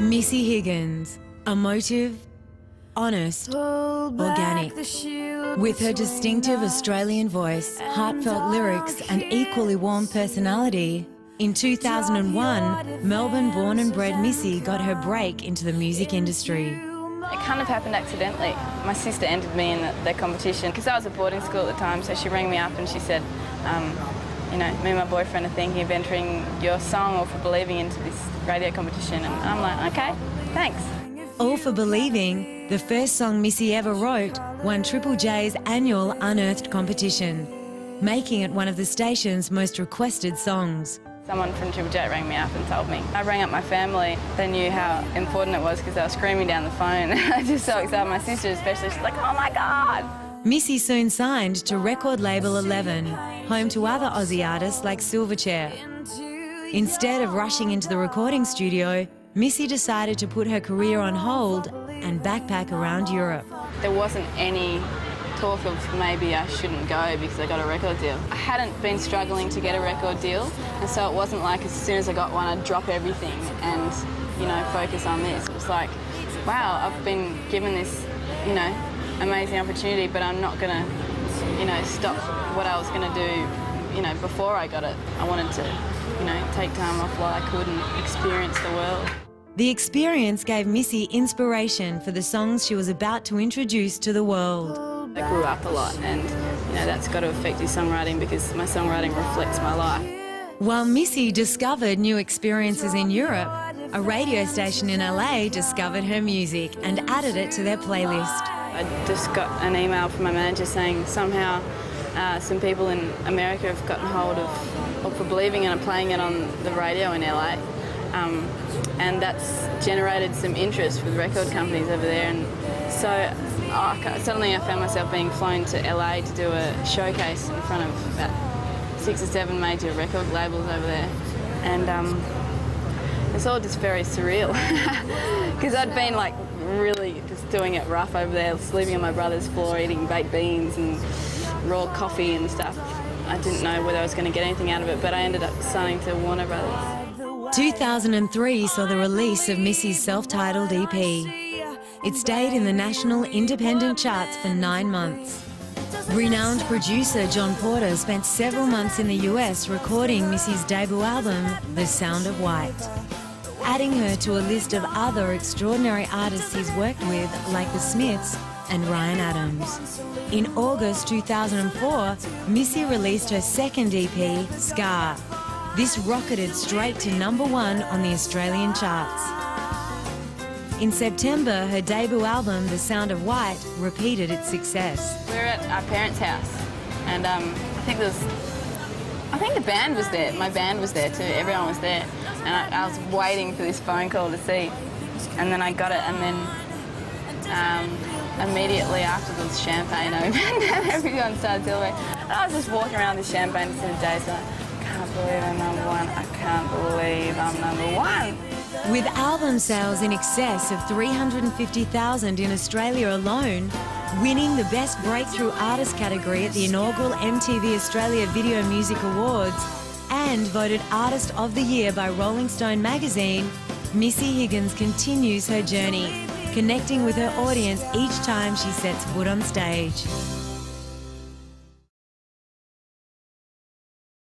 Missy Higgins, emotive, honest, organic. With her distinctive Australian voice, heartfelt lyrics and equally warm personality, in 2001, Melbourne-born and bred Missy got her break into the music industry. It kind of happened accidentally. My sister entered me in the competition because I was at boarding school at the time, so she rang me up and she said, you know, me and my boyfriend are thinking of entering your song All for Believing into this radio competition. And I'm like, okay, thanks. All for Believing, the first song Missy ever wrote, won Triple J's annual Unearthed competition, making it one of the station's most requested songs. Someone from Triple J rang me up and told me. I rang up my family. They knew how important it was because they were screaming down the phone. I was just so excited. My sister especially, she's like, oh my God. Missy soon signed to record label 11, home to other Aussie artists like Silverchair. Instead of rushing into the recording studio, Missy decided to put her career on hold and backpack around Europe. There wasn't any talk of maybe I shouldn't go because I got a record deal. I hadn't been struggling to get a record deal, and so it wasn't like as soon as I got one I'd drop everything and, you know, focus on this. It was like, wow, I've been given this, you know, amazing opportunity, but I'm not gonna, you know, stop what I was gonna do, you know, before I got it. I wanted to, you know, take time off while I could and experience the world. The experience gave Missy inspiration for the songs she was about to introduce to the world. I grew up a lot and, you know, that's got to affect his songwriting because my songwriting reflects my life. While Missy discovered new experiences in Europe, a radio station in LA discovered her music and added it to their playlist. I just got an email from my manager saying somehow some people in America have gotten hold of All for Believing and are playing it on the radio in LA. And that's generated some interest with record companies over there. And so suddenly I found myself being flown to LA to do a showcase in front of about 6 or 7 major record labels over there. And it's all just very surreal because I'd been like really just doing it rough over there, sleeping on my brother's floor, eating baked beans and raw coffee and stuff. I didn't know whether I was going to get anything out of it, but I ended up signing to Warner Brothers. 2003 saw the release of Missy's self-titled EP. It stayed in the national independent charts for 9 months. Renowned producer John Porter spent several months in the US recording Missy's debut album, The Sound of White, adding her to a list of other extraordinary artists he's worked with, like The Smiths and Ryan Adams. In August 2004, Missy released her second EP, Scar. This rocketed straight to #1 on the Australian charts. In September, her debut album, The Sound of White, repeated its success. We were at our parents' house, and I think the band was there. My band was there too. Everyone was there, and I was waiting for this phone call to see, and then I got it, and then immediately after there was champagne opened, and everyone started celebrating. And I was just walking around with champagne instead of days, like, I can't believe I'm #1. I can't believe I'm #1. With album sales in excess of 350,000 in Australia alone, winning the Best Breakthrough Artist category at the inaugural MTV Australia Video Music Awards, and voted Artist of the Year by Rolling Stone magazine, Missy Higgins continues her journey, connecting with her audience each time she sets foot on stage.